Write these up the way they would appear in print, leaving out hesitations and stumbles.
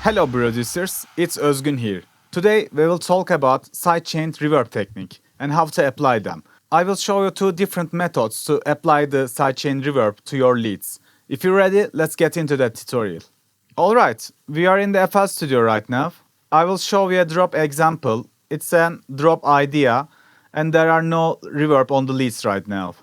Hello Broducers, it's Özgün here. Today we will talk about sidechained reverb technique and how to apply them. I will show you two different methods to apply the sidechained reverb to your leads. If you're ready, let's get into that tutorial. Alright, we are in the FL Studio right now. I will show you a drop example. It's a drop idea and there are no reverb on the leads right now.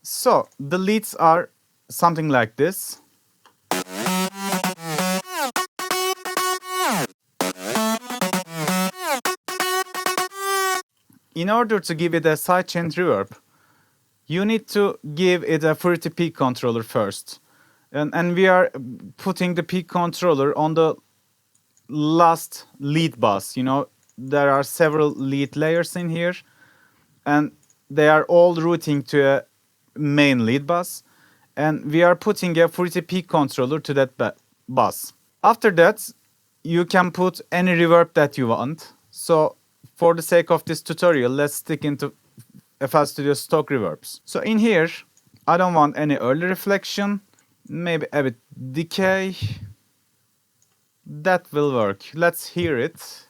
So, the leads are something like this. In order to give it a sidechained reverb, you need to give it a fruity peak controller first. And we are putting the peak controller on the last lead bus. You know, there are several lead layers in here, and they are all routing to a main lead bus, and we are putting a fruity peak controller to that bus. After that, you can put any reverb that you want. So for the sake of this tutorial, let's stick into FL Studio stock reverbs. So in here, I don't want any early reflection, maybe a bit decay. That will work. Let's hear it.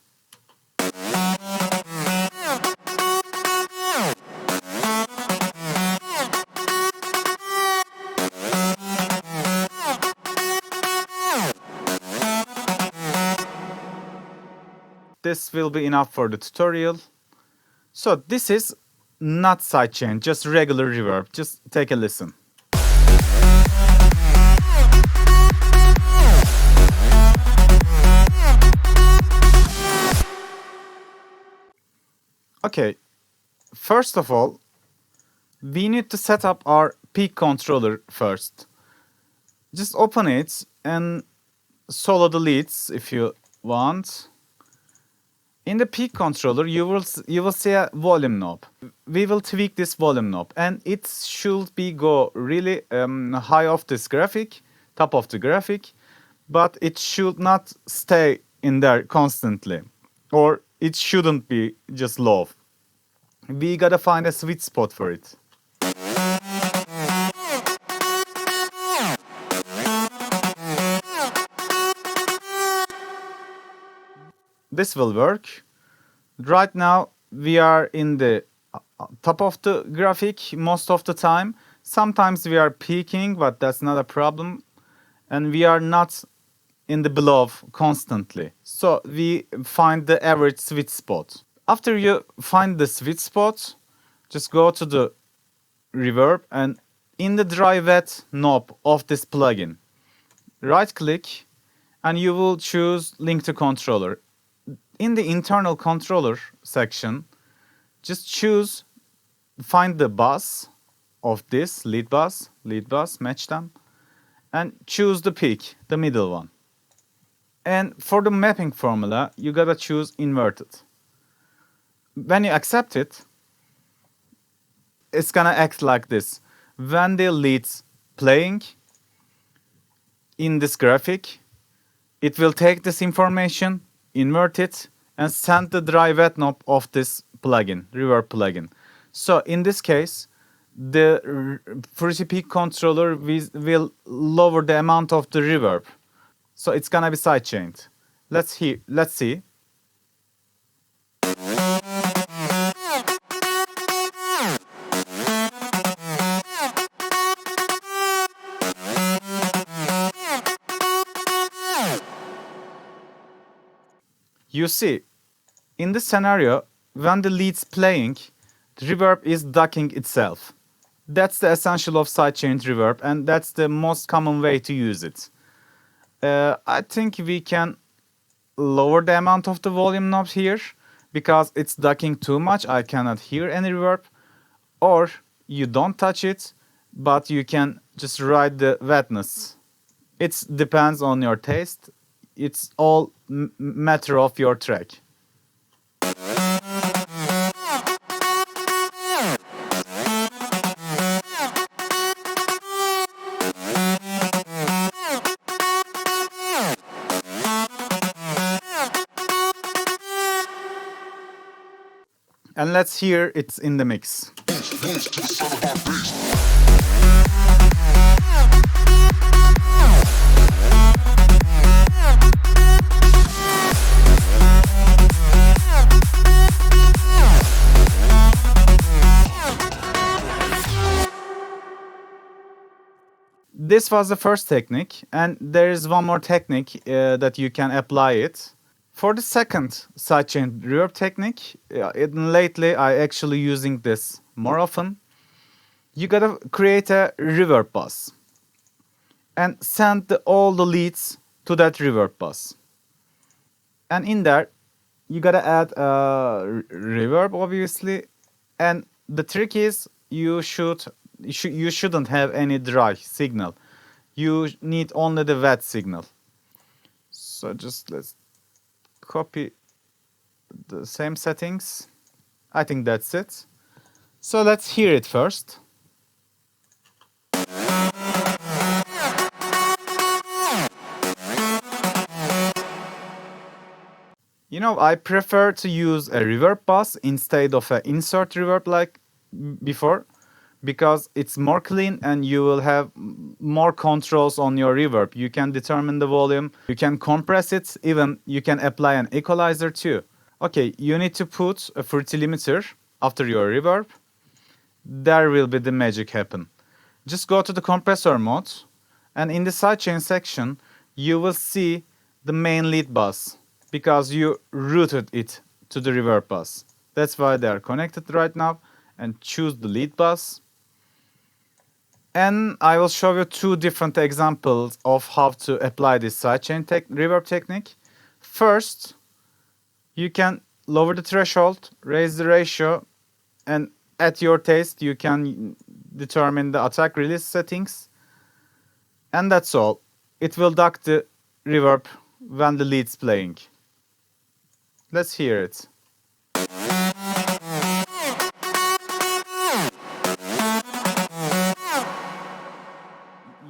This will be enough for the tutorial. So this is not sidechain, just regular reverb. Just take a listen. Okay, first of all, we need to set up our peak controller first. Just open it and solo the leads if you want. In the peak controller, you will see a volume knob. We will tweak this volume knob, and it should be go really high off this graphic, top of the graphic, but it should not stay in there constantly, or it shouldn't be just low. We gotta find a sweet spot for it. This will work. Right now, we are in the top of the graphic most of the time. Sometimes we are peaking, but that's not a problem. And we are not in the below constantly. So we find the average sweet spot. After you find the sweet spot, just go to the reverb and in the dry wet knob of this plugin, right click and you will choose link to controller. In the internal controller section, just find the bus of this lead bus, match them, and choose the peak, the middle one. And for the mapping formula, you gotta choose inverted. When you accept it, it's gonna act like this. When the lead's playing in this graphic, it will take this information, invert it, and send the dry wet knob of this plugin, reverb plugin. So in this case, the fruity peak controller will lower the amount of the reverb. So it's gonna be sidechained. Let's see. You see, in this scenario, when the lead's playing, the reverb is ducking itself. That's the essential of sidechained reverb, and that's the most common way to use it. I think we can lower the amount of the volume knob here, because it's ducking too much, I cannot hear any reverb. Or you don't touch it, but you can just ride the wetness. It depends on your taste. It's all matter of your track. And let's hear it in the mix. This was the first technique, and there is one more technique that you can apply it. For the second sidechain reverb technique, lately I actually using this more often. You gotta create a reverb bus and send all the leads to that reverb bus. And in there, you gotta add reverb, obviously. And the trick is you shouldn't have any dry signal. You need only the wet signal. So just let's copy the same settings. I think that's it. So let's hear it first. You know, I prefer to use a reverb bus instead of an insert reverb like before, because it's more clean and you will have more controls on your reverb. You can determine the volume, you can compress it, even you can apply an equalizer too. Okay, you need to put a frequency limiter after your reverb. There will be the magic happen. Just go to the compressor mode, and in the sidechain section, you will see the main lead bus, because you routed it to the reverb bus. That's why they are connected right now. And choose the lead bus. And I will show you two different examples of how to apply this sidechain reverb technique. First, you can lower the threshold, raise the ratio, and at your taste, you can determine the attack release settings. And that's all. It will duck the reverb when the lead's playing. Let's hear it.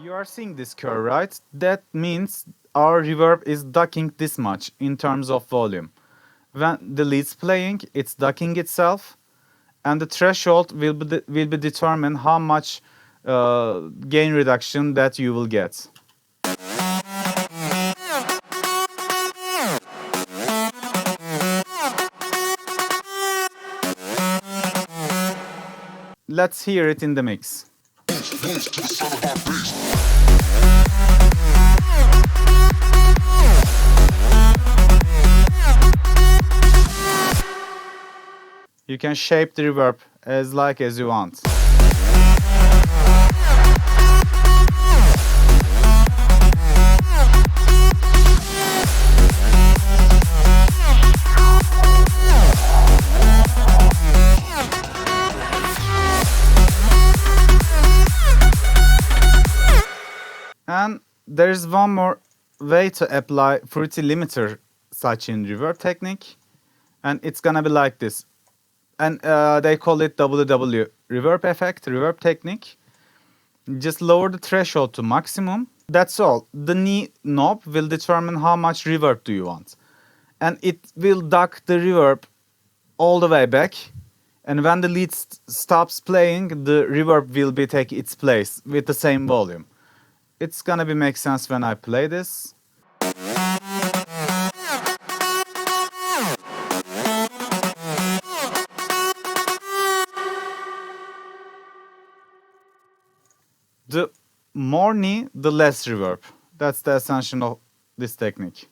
You are seeing this curve, right? That means our reverb is ducking this much in terms of volume. When the lead's playing, it's ducking itself, and the threshold will be determine how much gain reduction that you will get. Let's hear it in the mix. You can shape the reverb as you want. And there is one more way to apply frequency limiter sidechain reverb technique, and it's gonna be like this. And they call it WW Reverb Technique. Just lower the threshold to maximum. That's all. The knee knob will determine how much reverb do you want, and it will duck the reverb all the way back. And when the lead stops playing, the reverb will take its place with the same volume. It's gonna make sense when I play this. The more knee, the less reverb. That's the essential of this technique.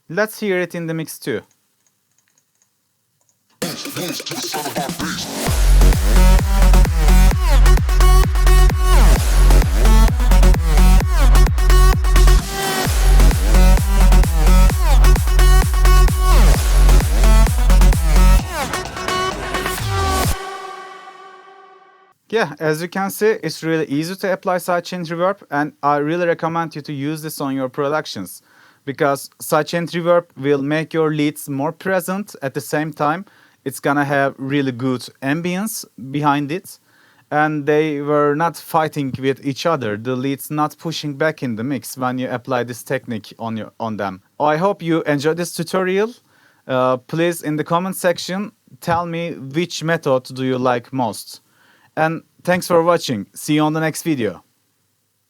Let's hear it in the mix too. Yeah, as you can see, it's really easy to apply sidechain reverb, and I really recommend you to use this on your productions, because sidechain reverb will make your leads more present. At the same time, it's gonna have really good ambience behind it, and they were not fighting with each other. The leads not pushing back in the mix when you apply this technique on them. I hope you enjoyed this tutorial. Please, in the comment section, tell me which method do you like most. And thanks for watching. See you on the next video.